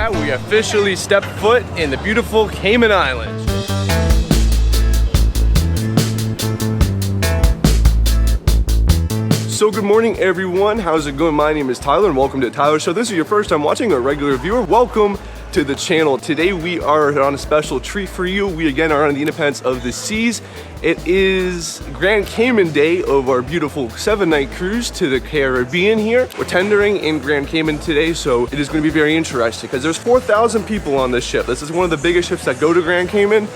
that, we officially stepped foot in the beautiful Cayman Islands. So good morning everyone, how's it going? My name is Tyler and welcome to Tyler Show. This is your first time watching, or a regular viewer, welcome to the channel. Today we are on a special treat for you. We again are on the Independence of the Seas. It is Grand Cayman Day of our beautiful 7-night cruise to the Caribbean here. We're tendering in Grand Cayman today, so it is going to be very interesting because there's 4,000 people on this ship. This is one of the biggest ships that go to Grand Cayman,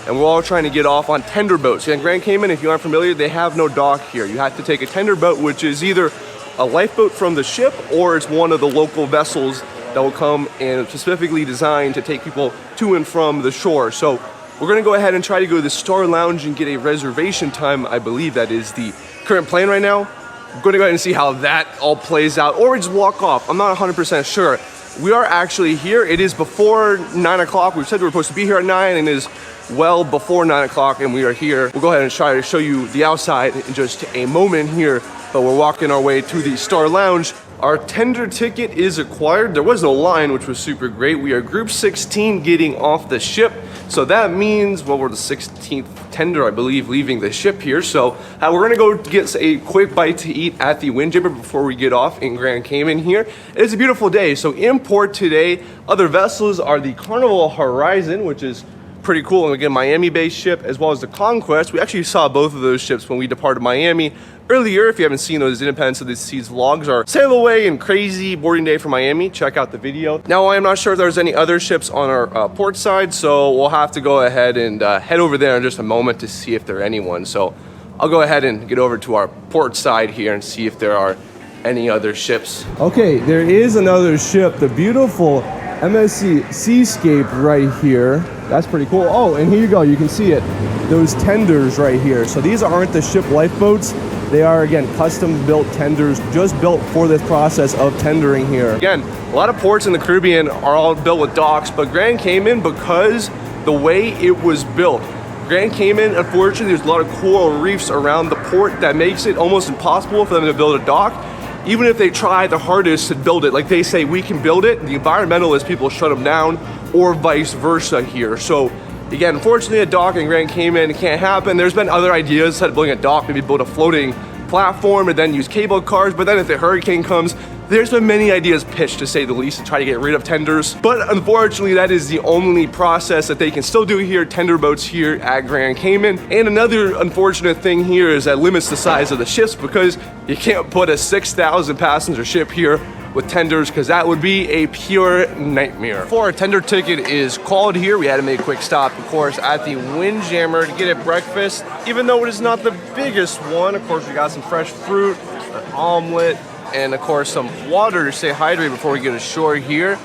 and we're all trying to get off on tender boats. In Grand Cayman, if you aren't familiar, they have no dock here. You have to take a tender boat, which is either a lifeboat from the ship or it's one of the local vessels that will come and specifically designed to take people to and from the shore. So we're gonna go ahead and try to go to the Star Lounge and get a reservation time. I believe that is the current plan right now. I'm gonna go ahead and see how that all plays out, or we just walk off. I'm not 100% sure. We are actually here. It is before 9 o'clock. We said we were supposed to be here at 9 and it is well before 9 o'clock and we are here. We'll go ahead and try to show you the outside in just a moment here, but we're walking our way to the Star Lounge. Our tender ticket is acquired. There was no line, which was super great. We are group 16 getting off the ship. So that means, well, we're the 16th tender, I believe, leaving the ship here. So we're gonna go get a quick bite to eat at the Windjammer before we get off in Grand Cayman here. It's a beautiful day. So in port today, other vessels are the Carnival Horizon, which is pretty cool, and we get a Miami-based ship, as well as the Conquest. We actually saw both of those ships when we departed Miami earlier. If you haven't seen those Independence of the Seas vlogs, our sail away and crazy boarding day from Miami, check out the video. Now, I am not sure if there's any other ships on our port side, so we'll have to go ahead and head over there in just a moment to see if there are anyone. So I'll go ahead and get over to our port side here and see if there are any other ships. Okay, there is another ship, the beautiful MSC Seascape right here. That's pretty cool. Oh, and here you go, you can see it, those tenders right here. So these aren't the ship lifeboats. They are, again, custom built tenders, just built for this process of tendering here. Again, a lot of ports in the Caribbean are all built with docks, but Grand Cayman, because the way it was built, Grand Cayman, unfortunately, there's a lot of coral reefs around the port that makes it almost impossible for them to build a dock. Even if they try the hardest to build it, like they say we can build it, the environmentalists people shut them down, or vice versa here. So again, unfortunately, a dock in Grand Cayman can't happen. There's been other ideas, instead of building a dock, maybe build a floating platform and then use cable cars. But then if the hurricane comes, there's been many ideas pitched, to say the least, to try to get rid of tenders. But unfortunately, that is the only process that they can still do here, tender boats here at Grand Cayman. And another unfortunate thing here is that limits the size of the ships, because you can't put a 6,000 passenger ship here with tenders, because that would be a pure nightmare. Before our tender ticket is called here, we had to make a quick stop, of course, at the Windjammer to get a breakfast. Even though it is not the biggest one, of course, we got some fresh fruit, an omelet, and of course some water to stay hydrated before we get ashore here.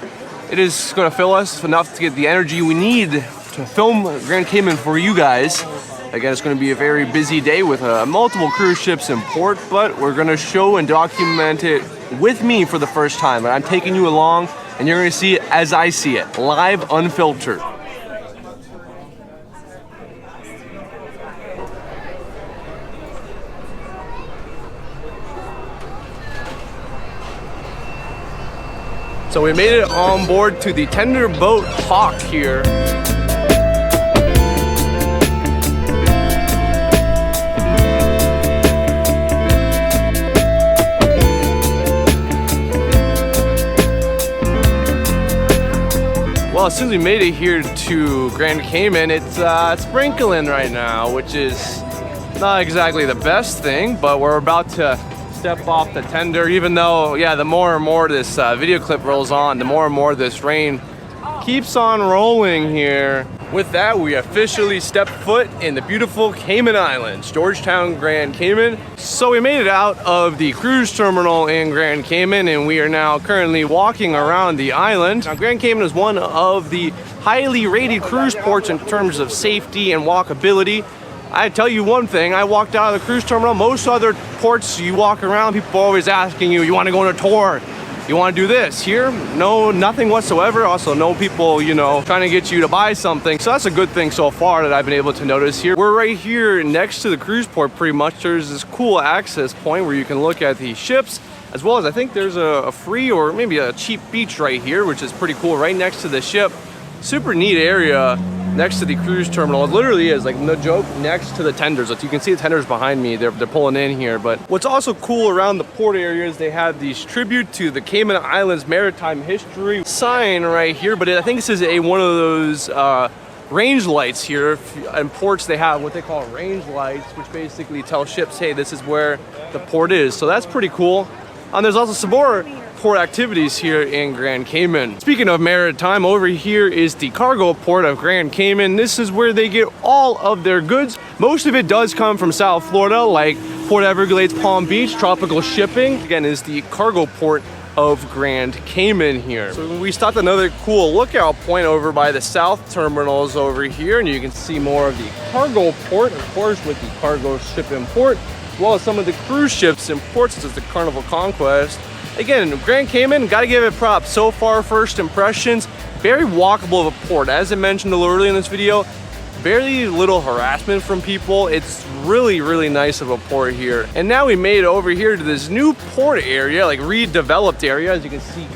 It is going to fill us enough to get the energy we need to film Grand Cayman for you guys. Again, it's going to be a very busy day with multiple cruise ships in port, but we're going to show and document it with me for the first time. And I'm taking you along, and you're going to see it as I see it, live, unfiltered. So we made it on board to the tender boat Hawk here. Well, as soon as we made it here to Grand Cayman, it's sprinkling right now, which is not exactly the best thing, but we're about to step off the tender, even though, yeah, the more and more this video clip rolls on, the more and more this rain keeps on rolling here. With that, we officially stepped foot in the beautiful Cayman Islands, Georgetown, Grand Cayman. So we made it out of the cruise terminal in Grand Cayman, and we are now currently walking around the island. Now, Grand Cayman is one of the highly rated cruise ports in terms of safety and walkability. I tell you one thing, I walked out of the cruise terminal. Most other ports you walk around, people are always asking you, you want to go on a tour? You want to do this? Here, no, nothing whatsoever. Also, no people, you know, trying to get you to buy something. So that's a good thing so far that I've been able to notice here. We're right here next to the cruise port pretty much. There's this cool access point where you can look at the ships, as well as I think there's a free or maybe a cheap beach right here, which is pretty cool, right next to the ship. Super neat area next to the cruise terminal. It literally is, like, no joke, next to the tenders. Like, you can see the tenders behind me. They're pulling in here. But what's also cool around the port area is they have these tribute to the Cayman Islands maritime history sign right here. But I think this is one of those range lights here. In ports, they have what they call range lights, which basically tell ships, hey, this is where the port is. So that's pretty cool. And there's also some more port activities here in Grand Cayman. Speaking of maritime, over here is the cargo port of Grand Cayman. This is where they get all of their goods. Most of it does come from South Florida, like Port Everglades, Palm Beach. Tropical shipping, again, is the cargo port of Grand Cayman here. So we stopped another cool lookout point over by the south terminals over here, and you can see more of the cargo port, of course, with the cargo ship in port, as well as some of the cruise ships in ports, such as the Carnival Conquest. Again, Grand Cayman, gotta give it props. So far, first impressions, very walkable of a port. As I mentioned a little earlier in this video, very little harassment from people. It's really, really nice of a port here. And now we made it over here to this new port area, like redeveloped area. As you can see,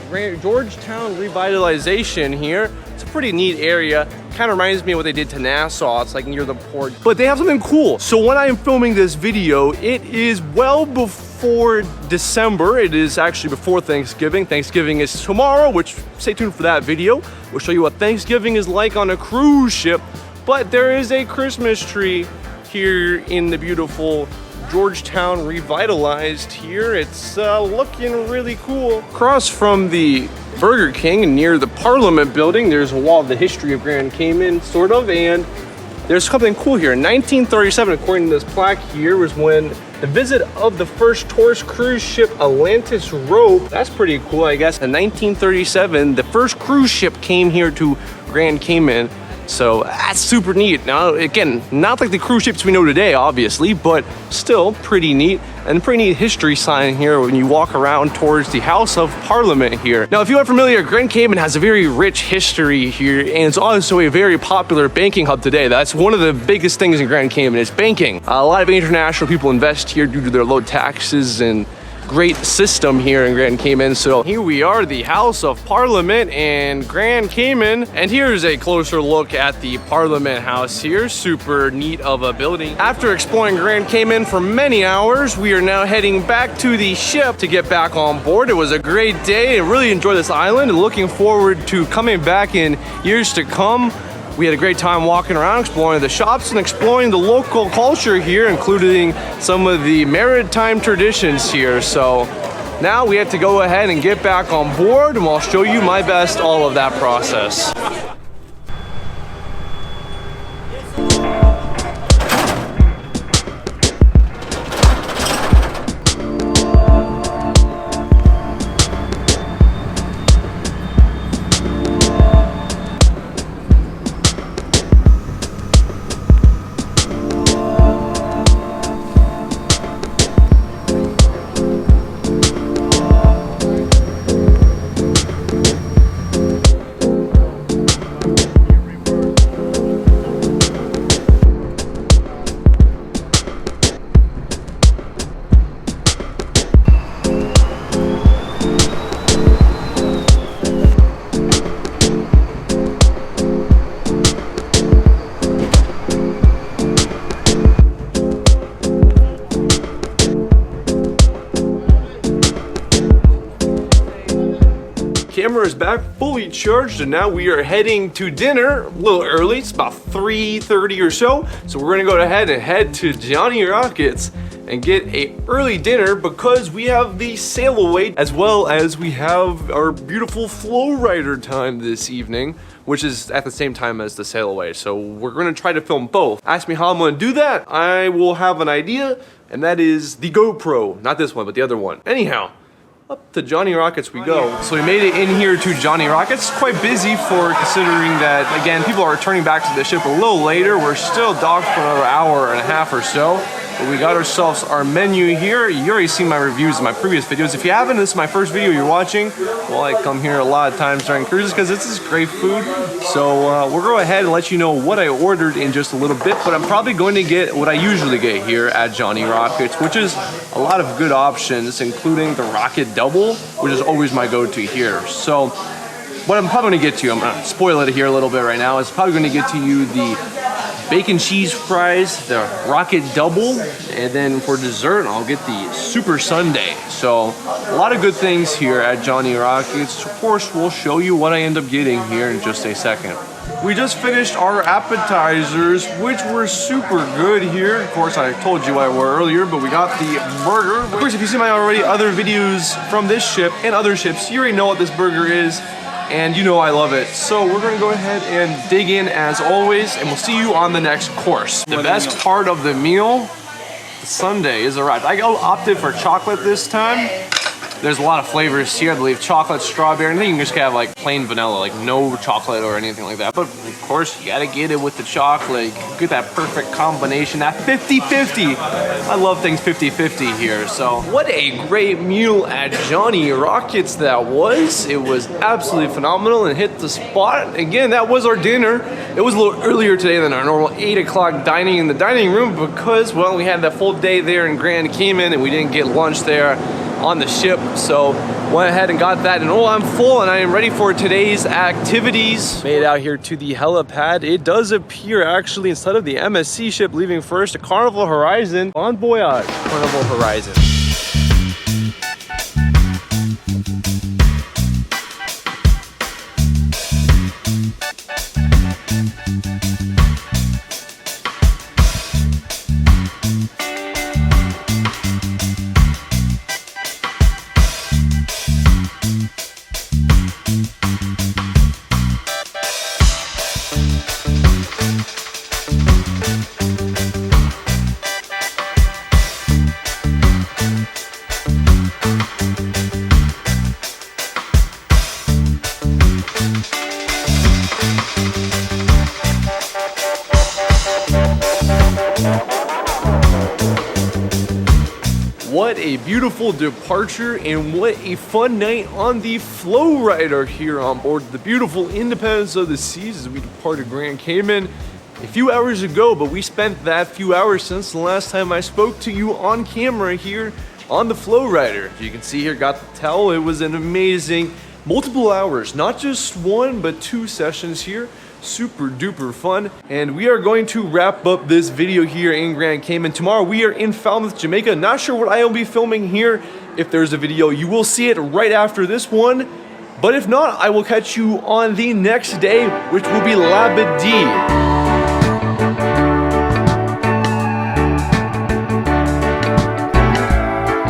Georgetown revitalization here. It's a pretty neat area. Kind of reminds me of what they did to Nassau. It's like near the port. But they have something cool. So when I am filming this video, it is well before December. It is actually before Thanksgiving. Thanksgiving is tomorrow, which stay tuned for that video. We'll show you what Thanksgiving is like on a cruise ship. But there is a Christmas tree here in the beautiful Georgetown revitalized here. It's looking really cool. Across from the Burger King near the Parliament building, there's a wall of the history of Grand Cayman, sort of, and there's something cool here. In 1937, according to this plaque here, was when the visit of the first tourist cruise ship Atlantis Rope. That's pretty cool, I guess. In 1937, the first cruise ship came here to Grand Cayman. So that's super neat. Now, again, not like the cruise ships we know today, obviously, but still pretty neat, and pretty neat history sign here when you walk around towards the House of Parliament here. Now, if you aren't familiar, Grand Cayman has a very rich history here, and it's also a very popular banking hub today. That's one of the biggest things in Grand Cayman is banking. A lot of international people invest here due to their low taxes and great system here in Grand Cayman. So here we are, the House of Parliament in Grand Cayman. And here's a closer look at the Parliament House here. Super neat of a building. After exploring Grand Cayman for many hours, we are now heading back to the ship to get back on board. It was a great day. I really enjoyed this island and looking forward to coming back in years to come. We had a great time walking around, exploring the shops and exploring the local culture here, including some of the maritime traditions here. So now we have to go ahead and get back on board, and I'll show you my best all of that process. Camera is back fully charged, and now we are heading to dinner a little early. It's about 3:30 or so. So we're gonna go ahead and head to Johnny Rockets and get a early dinner because we have the sail away, as well as we have our beautiful flow rider time this evening, which is at the same time as the sail away. So we're gonna try to film both. Ask me how I'm gonna do that. I will have an idea, and that is the GoPro. Not this one, but the other one. Anyhow, up to Johnny Rockets we go. So we made it in here to Johnny Rockets. Quite busy for considering that, again, people are returning back to the ship a little later. We're still docked for another hour and a half or so. But we got ourselves our menu here. You already seen my reviews in my previous videos. If you haven't, this is my first video you're watching. Well, I come here a lot of times during cruises because this is great food. So we'll go ahead and let you know what I ordered in just a little bit. But I'm probably going to get what I usually get here at Johnny Rockets, which is a lot of good options, including the Rocket Double, which is always my go-to here. So what I'm probably going to get to you, I'm going to spoil it here a little bit right now, is probably going to get to you the bacon cheese fries, the Rocket Double, and then for dessert, I'll get the Super Sundae. So a lot of good things here at Johnny Rockets. Of course, we'll show you what I end up getting here in just a second. We just finished our appetizers, which were super good here. Of course, I told you what I were earlier, but we got the burger. Of course, if you've seen my already other videos from this ship and other ships, you already know what this burger is. And you know I love it. So we're gonna go ahead and dig in as always, and we'll see you on the next course. The best part of the meal, the sundae, is arrived. I opted for chocolate this time. There's a lot of flavors here, I believe. Chocolate, strawberry, and then you can just have like plain vanilla, like no chocolate or anything like that. But of course, you gotta get it with the chocolate. Get that perfect combination, that 50-50. I love things 50-50 here. So what a great meal at Johnny Rockets that was. It was absolutely phenomenal and hit the spot. Again, that was our dinner. It was a little earlier today than our normal 8 o'clock dining in the dining room because, well, we had that full day there in Grand Cayman and we didn't get lunch there on the ship, so went ahead and got that, and oh, I'm full and I am ready for today's activities. Made it out here to the helipad. It does appear actually, instead of the MSC ship leaving first, a Carnival Horizon. Bon voyage, Carnival Horizon. What a beautiful departure and what a fun night on the Flow Rider here on board the beautiful Independence of the Seas as we departed Grand Cayman a few hours ago, but we spent that few hours since the last time I spoke to you on camera here on the Flow Rider. You can see here, got to tell, it was an amazing multiple hours, not just one, but 2 sessions here. Super duper fun, and we are going to wrap up this video here in Grand Cayman. Tomorrow we are in Falmouth, Jamaica. Not sure what I will be filming here. If there's a video, you will see it right after this one, but if not, I will catch you on the next day, which will be Labadee.